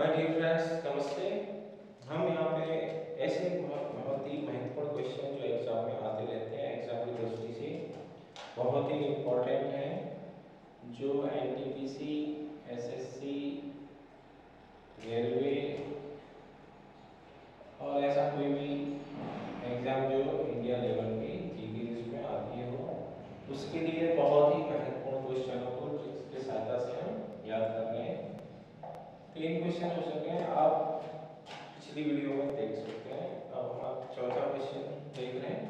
My dear friends, नमस्ते। हम यहाँ पे ऐसे बहुत ही महत्वपूर्ण क्वेश्चन जो एग्जाम में आते रहते हैं, एग्जाम की दृष्टि से बहुत ही इम्पोर्टेंट हैं, जो एनटीपीसी, एसएससी, रेलवे और ऐसा कोई भी एग्जाम जो इंडिया लेवल की जीके जिसमें आती हो, उसके लिए बहुत ही महत्वपूर्ण क्वेश्चनों को जिसकी सहायता से हम याद कर रहे हैं। तीन क्वेश्चन हो सके हैं, आप पिछली वीडियो में देख सकते हैं। अब हम चौथा क्वेश्चन देख रहे हैं।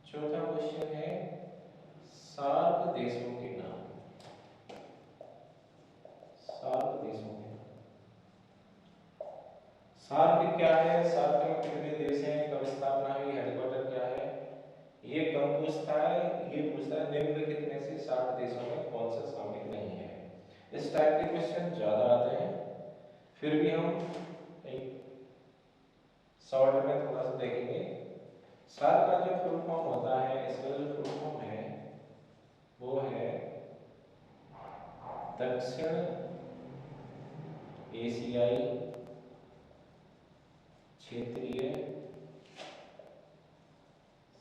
चौथा क्वेश्चन है सार्क देशों के नाम। सार्क देशों के नाम। सार्क क्या है, सार्क में कितने देश हैं, कब स्थापना हुई, हेडक्वार्टर क्या है, ये कम पूछता है। ये पूछता है निम्नलिखित में से सार्क देशों में कौन सा शामिल नहीं है। इस टाइप के क्वेश्चन ज्यादा आते हैं, फिर भी हम एक शॉर्ट में थोड़ा सा देखेंगे। सार्क का जो फुल फॉर्म होता है, इसका जो फुल फॉर्म है वो है दक्षिण एशियाई क्षेत्रीय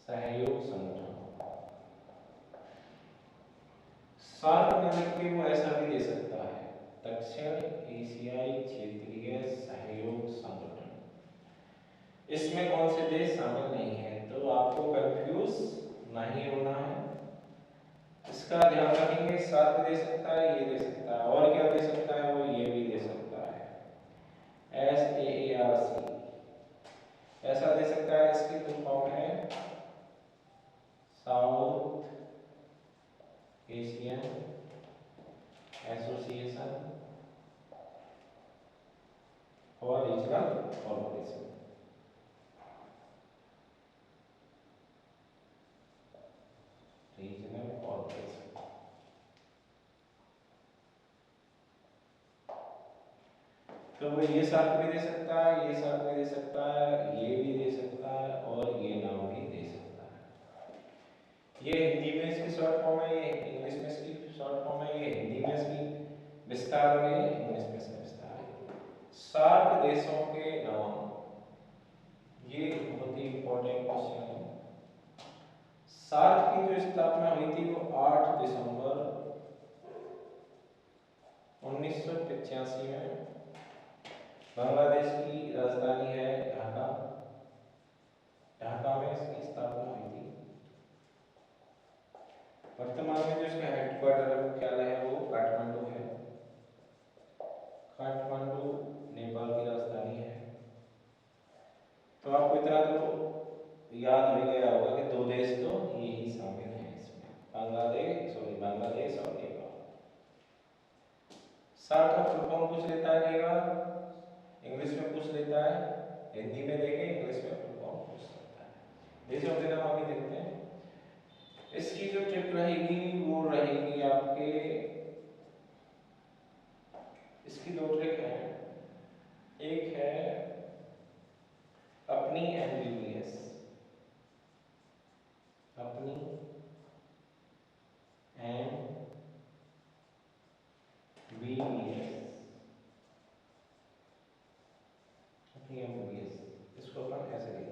सहयोग संगठन। सार्क ना लिख के वो ऐसा भी दे सकता है, दक्षिण एशियाई क्षेत्रीय सहयोग संगठन। इसमें कौन से देश शामिल नहीं है, तो आपको कंफ्यूज नहीं होना है, इसका ध्यान रखेंगे। सार्क दे सकता है, ये दे सकता है, और क्या दे सकता है, वो ये भी दे सकता है, SAARC ऐसा दे सकता है। इसकी फुल फॉर्म है south Asian association for regional corporation. Regional corporation तो वो ये सार्क भी दे सकता है, ये सार्क भी दे सकता है, ये भी दे सकता है, और ये नाम भी दे सकता है। ये हिंदी में इसकी शॉर्ट फॉर्म है, ये इंग्लिश में इसकी शॉर्ट फॉर्म है, ये हिंदी में इसकी विस्तार है, इंग्लिश में इसका विस्तार है। सार्क देशों के नाम, ये बहुत ही इंपॉर्टेंट क्वेश्चन है। सार्क की जो स्थापना हुई थी वो 8 दिसंबर 1985 में। बांग्लादेश की राजधानी है ढाका। ढाका में इसकी स्थापना हुई थी। वर्तमान में जो इसका हेडक्वार्टर मुख्यालय है वो काठमांडू है। काठमांडू नेपाल की राजधानी है। तो आपको इतना तो याद हो गया होगा कि दो देश तो यही शामिल हैं इसमें, बांग्लादेश और नेपाल। सार्क का फुल फॉर्म पूछ लेता है कई बार, इंग्लिश में पूछ लेता है, हिंदी में देखे इंग्लिश में फुल फॉर्म पूछ सकता है। देशों के नाम अभी देखते हैं। इसकी जो ट्रिक रहेगी वो रहेगी आपके, इसकी दो ट्रिक है। एक है अपनी एमबीबीएस, अपनी एमबीबीएस, अपनी एमबीबीएस, इसको अपन ऐसे लिखेंगे,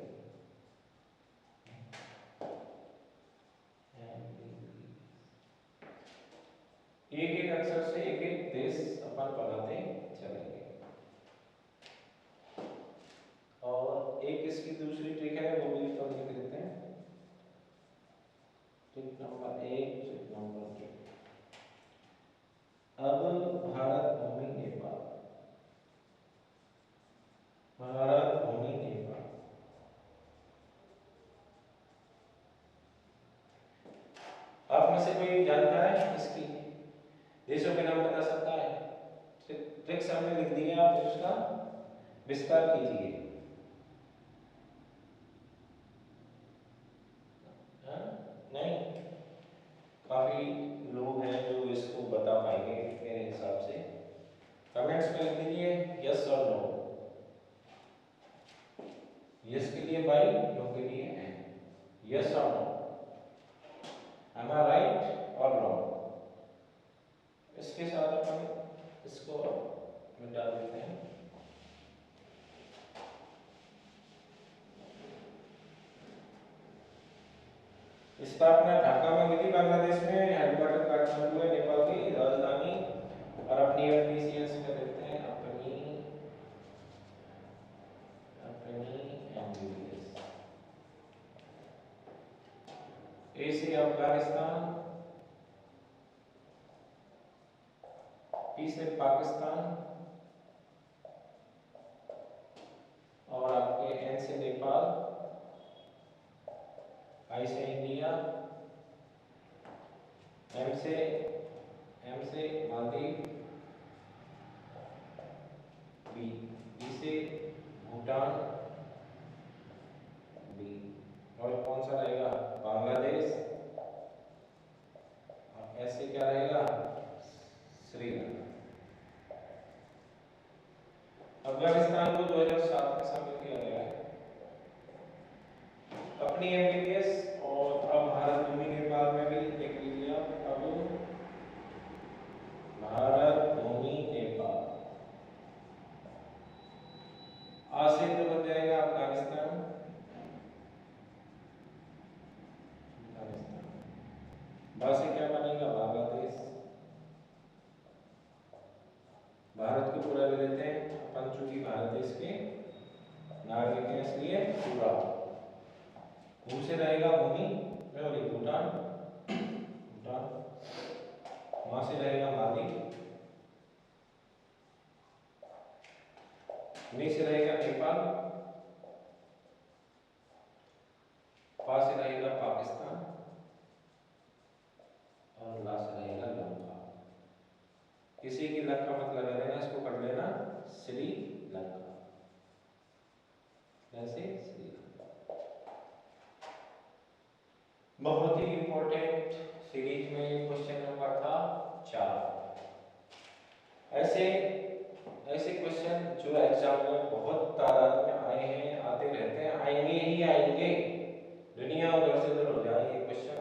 एक एक अक्षर से एक एक देश अपन बनाते चलेंगे। और एक इसकी दूसरी ट्रिक है, वो भी तो लिख देते हैं। Trick number 1, trick number 2। अब भारत भूमि नेपाल, भारत भूमि नेपाल। आप में से कोई जानता है इसकी देशों के नाम बता सकता है? ट्रिक सामने लिख दी है, आप उसका विस्तार कीजिए। नहीं, काफी लोग हैं जो इसको बता पाएंगे मेरे हिसाब से। कमेंट्स में लिख दीजिए यस और नो। यस के लिए बाई, नो के लिए एंड। यस और नो, एम आई राइट और रॉन्ग। इसके साथ अपन इसको मिटा देते हैं। स्थापना ढाका में हुई थी बांग्लादेश में, हेडक्वार्टर काठमांडू है नेपाल की राजधानी, और अपनी एमबीसीएस में देते हैं अपनी एमबीसीएस। ए से अफगानिस्तान, पी से पाकिस्तान, और आपके एन से नेपाल, आई से इंडिया, एम से मालदीव, बी से भूटान, बी, और कौन सा रहेगा बांग्लादेश, और ऐसे क्या रहेगा श्रीलंका। अफगानिस्तान को 2007 में शामिल किया गया है अपनी एमबीबीएस, और अब भारत भूमि नेपाल में भी देख लीजिए आप, अब भारत भूमि नेपाल, आ से तो बन जाएगा अफगानिस्तान, बा से क्या बनेगा बांग्लादेश। भारत को पूरा ले लेते हैं अपन, चूंकि भारत देश के नागरिक हैं इसलिए पूरा। भू से रहेगा भूमि में भूटान, भूटान, मां से रहेगा मालदीव, नी से रहेगा नेपाल, पा से रहेगा पाकिस्तान, और ला से रहेगा लंका। किसी की लंका मत लगा देना, इसको कर लेना श्रीलंका, ऐसे श्रीलंका। बहुत ही इंपॉर्टेंट सीरीज में क्वेश्चन नंबर था 4। ऐसे क्वेश्चन जो एग्जाम में बहुत तादाद में आए हैं, आते रहते हैं, आएंगे ही आएंगे, दुनिया उधर से उधर हो जाए ये क्वेश्चन